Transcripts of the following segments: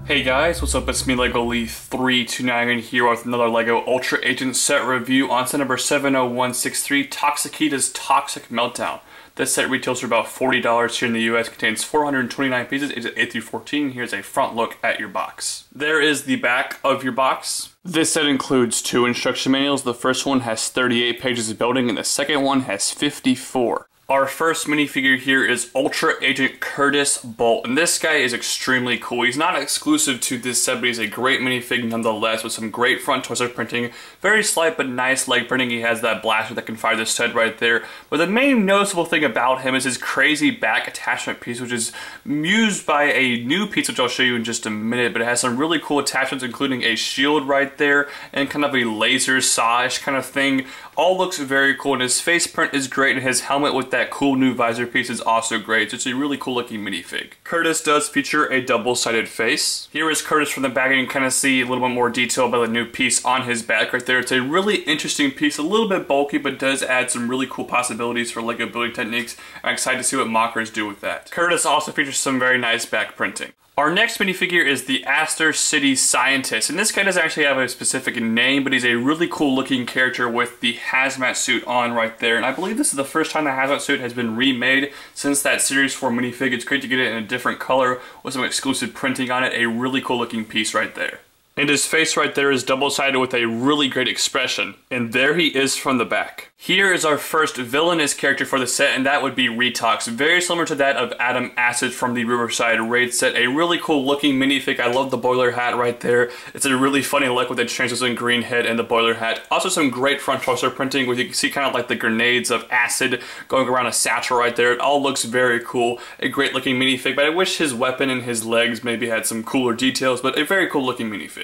Hey guys, what's up? It's me, Lego Lee 329 here with another Lego Ultra Agent set review on set number 70163, Toxikita's Toxic Meltdown. This set retails for about $40 here in the US, contains 429 pieces, ages 8 through 14. Here's a front look at your box. There is the back of your box. This set includes two instruction manuals. The first one has 38 pages of building and the second one has 54. Our first minifigure here is Ultra Agent Curtis Bolt, and this guy is extremely cool. He's not exclusive to this set, but he's a great minifig nonetheless, with some great front torso printing, very slight but nice leg printing. He has that blaster that can fire the stud right there. But the main noticeable thing about him is his crazy back attachment piece, which is used by a new piece, which I'll show you in just a minute, but it has some really cool attachments, including a shield right there, and kind of a laser saw-ish kind of thing. All looks very cool, and his face print is great, and his helmet with that cool new visor piece is also great. So it's a really cool looking minifig. Curtis does feature a double-sided face. Here is Curtis from the back, and you can kind of see a little bit more detail about the new piece on his back right there. It's a really interesting piece, a little bit bulky, but does add some really cool possibilities for Lego building techniques. I'm excited to see what mockers do with that. Curtis also features some very nice back printing. Our next minifigure is the Aster City Scientist, and this guy doesn't actually have a specific name, but he's a really cool looking character with the hazmat suit on right there, and I believe this is the first time the hazmat suit has been remade since that Series 4 minifig. It's great to get it in a different color with some exclusive printing on it. A really cool looking piece right there. And his face right there is double-sided with a really great expression. And there he is from the back. Here is our first villainous character for the set, and that would be Retox. Very similar to that of Adam Acid from the Riverside Raid set. A really cool looking minifig. I love the boiler hat right there. It's a really funny look with the translucent green head and the boiler hat. Also some great front torso printing where you can see kind of like the grenades of acid going around a satchel right there. It all looks very cool. A great looking minifig, but I wish his weapon and his legs maybe had some cooler details, but a very cool looking minifig.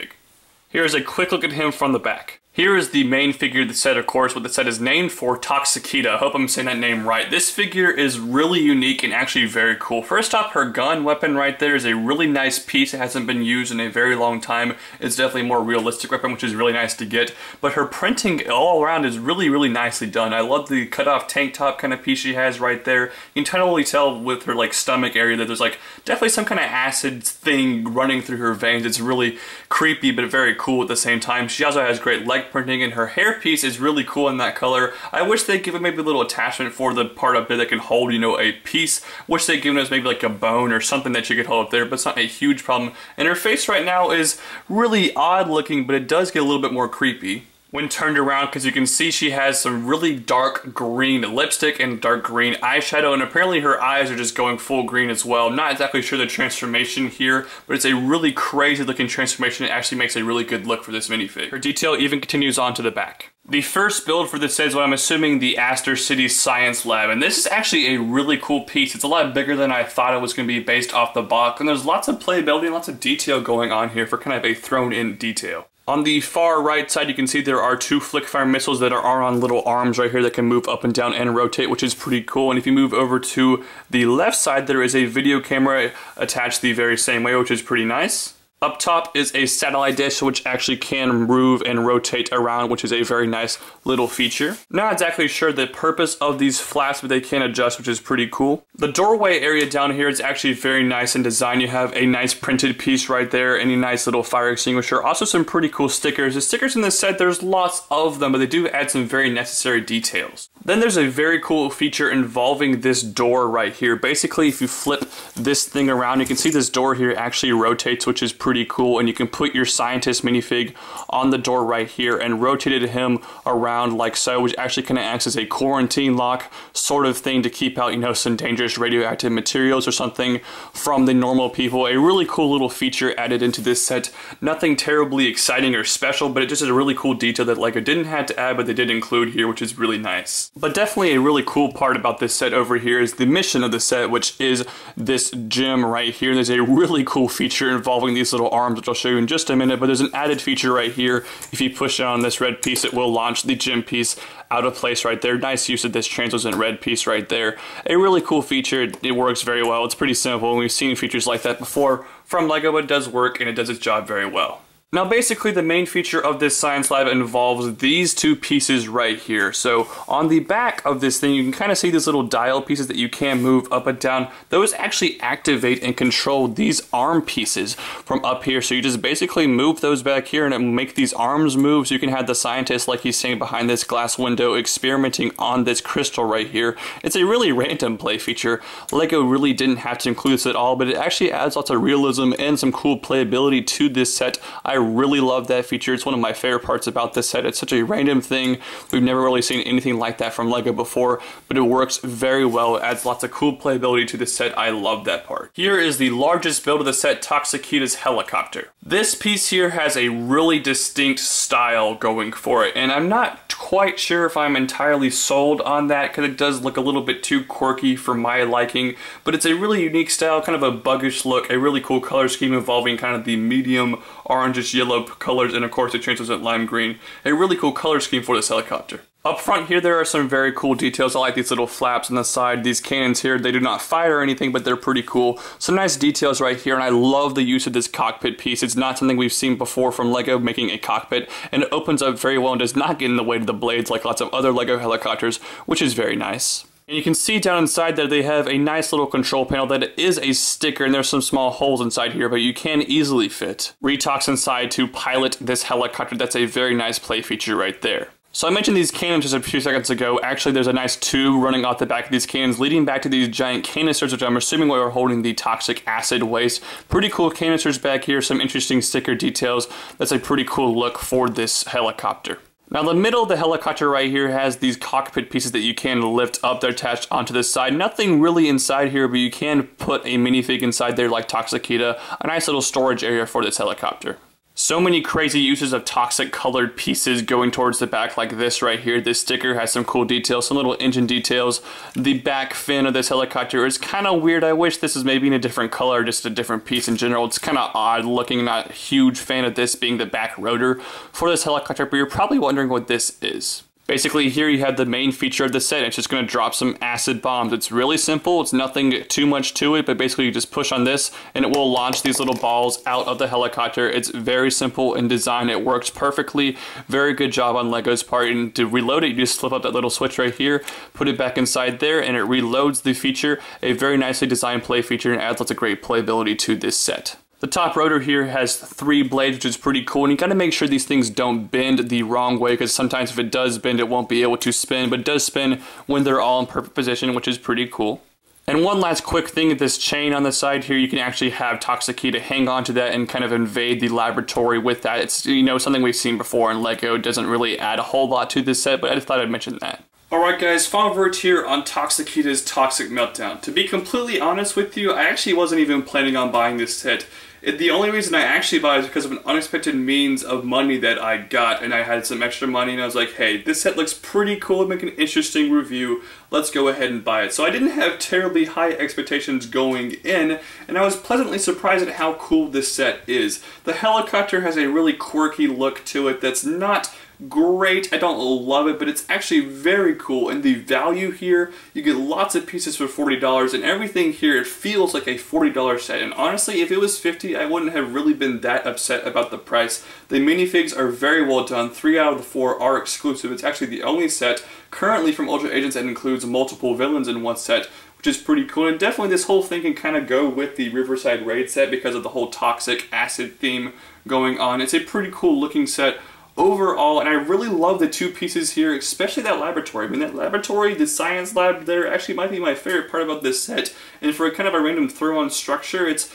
Here's a quick look at him from the back. Here is the main figure of the set, of course, what the set is named for, Toxikita. I hope I'm saying that name right. This figure is really unique and actually very cool. First off, her gun weapon right there is a really nice piece. It hasn't been used in a very long time. It's definitely a more realistic weapon, which is really nice to get. But her printing all around is really, really nicely done. I love the cut-off tank top kind of piece she has right there. You can totally tell with her like stomach area that there's like definitely some kind of acid thing running through her veins. It's really creepy, but very cool at the same time. She also has great leg printing, and her hair piece is really cool in that color. I wish they'd give it maybe a little attachment for the part up there that can hold, you know, a piece. Wish they'd given us maybe like a bone or something that you could hold up there, but it's not a huge problem. And her face right now is really odd looking, but it does get a little bit more creepy when turned around, because you can see she has some really dark green lipstick and dark green eyeshadow, and apparently her eyes are just going full green as well. I'm not exactly sure the transformation here, but it's a really crazy looking transformation. It actually makes a really good look for this minifig. Her detail even continues on to the back. The first build for this set is what I'm assuming the Aster City Science Lab, and this is actually a really cool piece. It's a lot bigger than I thought it was going to be based off the box, and there's lots of playability and lots of detail going on here for kind of a thrown-in detail. On the far right side, you can see there are two flick-fire missiles that are on little arms right here that can move up and down and rotate, which is pretty cool. And if you move over to the left side, there is a video camera attached the very same way, which is pretty nice. Up top is a satellite dish which actually can move and rotate around, which is a very nice little feature. Not exactly sure the purpose of these flaps, but they can adjust, which is pretty cool. The doorway area down here is actually very nice in design. You have a nice printed piece right there and a nice little fire extinguisher. Also some pretty cool stickers. The stickers in this set, there's lots of them, but they do add some very necessary details. Then there's a very cool feature involving this door right here. Basically, if you flip this thing around, you can see this door here actually rotates, which is pretty cool, and you can put your scientist minifig on the door right here and rotate him around like so, which actually kind of acts as a quarantine lock sort of thing to keep out, you know, some dangerous radioactive materials or something from the normal people. A really cool little feature added into this set. Nothing terribly exciting or special, but it just is a really cool detail that Lego didn't have to add, but they did include here, which is really nice. But definitely a really cool part about this set over here is the mission of the set, which is this gym right here. There's a really cool feature involving these little arms, which I'll show you in just a minute, but there's an added feature right here. If you push down on this red piece, it will launch the gym piece out of place right there. Nice use of this translucent red piece right there. A really cool feature. It works very well. It's pretty simple, and we've seen features like that before from Lego, but it does work and it does its job very well. Now basically the main feature of this science lab involves these two pieces right here. So on the back of this thing you can kind of see these little dial pieces that you can move up and down. Those actually activate and control these arm pieces from up here. So you just basically move those back here and it will make these arms move, so you can have the scientist, like he's saying, behind this glass window experimenting on this crystal right here. It's a really random play feature. LEGO really didn't have to include this at all, but it actually adds lots of realism and some cool playability to this set. I really love that feature. It's one of my favorite parts about this set. It's such a random thing. We've never really seen anything like that from LEGO before, but it works very well. It adds lots of cool playability to the set. I love that part. Here is the largest build of the set, Toxikita's helicopter. This piece here has a really distinct style going for it, and I'm not quite sure if I'm entirely sold on that because it does look a little bit too quirky for my liking, but it's a really unique style, kind of a buggish look, a really cool color scheme involving kind of the medium orangish yellow colors and of course the translucent lime green. A really cool color scheme for this helicopter. Up front here there are some very cool details. I like these little flaps on the side, these cannons here. They do not fire or anything, but they're pretty cool. Some nice details right here, and I love the use of this cockpit piece. It's not something we've seen before from LEGO making a cockpit, and it opens up very well and does not get in the way of the blades like lots of other LEGO helicopters, which is very nice. And you can see down inside there they have a nice little control panel that is a sticker, and there's some small holes inside here, but you can easily fit Retox inside to pilot this helicopter. That's a very nice play feature right there. So I mentioned these cannons just a few seconds ago. Actually, there's a nice tube running off the back of these cannons leading back to these giant canisters, which I'm assuming are holding the toxic acid waste. Pretty cool canisters back here, some interesting sticker details. That's a pretty cool look for this helicopter. Now the middle of the helicopter right here has these cockpit pieces that you can lift up. They're attached onto the side. Nothing really inside here, but you can put a minifig inside there like Toxikita. A nice little storage area for this helicopter. So many crazy uses of toxic colored pieces going towards the back like this right here. This sticker has some cool details, some little engine details. The back fin of this helicopter is kind of weird. I wish this was maybe in a different color, just a different piece in general. It's kind of odd looking. Not a huge fan of this being the back rotor for this helicopter, but you're probably wondering what this is. Basically, here you have the main feature of the set. It's just going to drop some acid bombs. It's really simple. It's nothing too much to it, but basically you just push on this and it will launch these little balls out of the helicopter. It's very simple in design. It works perfectly. Very good job on LEGO's part. And to reload it, you just flip up that little switch right here, put it back inside there, and it reloads the feature. A very nicely designed play feature and adds lots of great playability to this set. The top rotor here has 3 blades, which is pretty cool, and you gotta make sure these things don't bend the wrong way, because sometimes if it does bend, it won't be able to spin, but it does spin when they're all in perfect position, which is pretty cool. And one last quick thing, this chain on the side here, you can actually have Toxikita hang on to that and kind of invade the laboratory with that. It's, you know, something we've seen before in LEGO. It doesn't really add a whole lot to this set, but I just thought I'd mention that. Alright guys, final words here on Toxikita's Toxic Meltdown. To be completely honest with you, I actually wasn't even planning on buying this set. The only reason I actually bought it is because of an unexpected means of money that I got, and I had some extra money and I was like, hey, this set looks pretty cool, make an interesting review, let's go ahead and buy it. So I didn't have terribly high expectations going in, and I was pleasantly surprised at how cool this set is. The helicopter has a really quirky look to it that's not great. I don't love it, but it's actually very cool. And the value here, you get lots of pieces for $40, and everything here, it feels like a $40 set. And honestly, if it was $50, I wouldn't have really been that upset about the price. The minifigs are very well done. 3 out of the 4 are exclusive. It's actually the only set currently from Ultra Agents that includes multiple villains in one set, which is pretty cool. And definitely this whole thing can kind of go with the Riverside Raid set because of the whole toxic acid theme going on. It's a pretty cool looking set overall, and I really love the 2 pieces here, especially that laboratory. I mean, that laboratory, the science lab there, actually might be my favorite part about this set. And for kind of a random throw-on structure, it's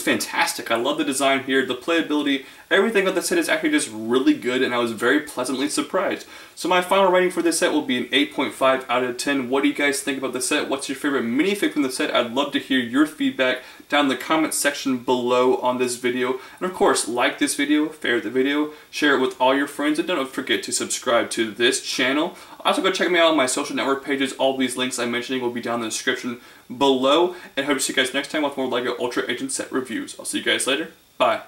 fantastic. I love the design here, the playability, everything about the set is actually just really good, and I was very pleasantly surprised. So my final rating for this set will be an 8.5 out of 10. What do you guys think about the set? What's your favorite minifig from the set? I'd love to hear your feedback down in the comment section below on this video. And of course, like this video, favorite the video, share it with all your friends, and don't forget to subscribe to this channel. Also, go check me out on my social network pages. All these links I'm mentioning will be down in the description below. And hope to see you guys next time with more LEGO Ultra Agent set reviews. I'll see you guys later. Bye.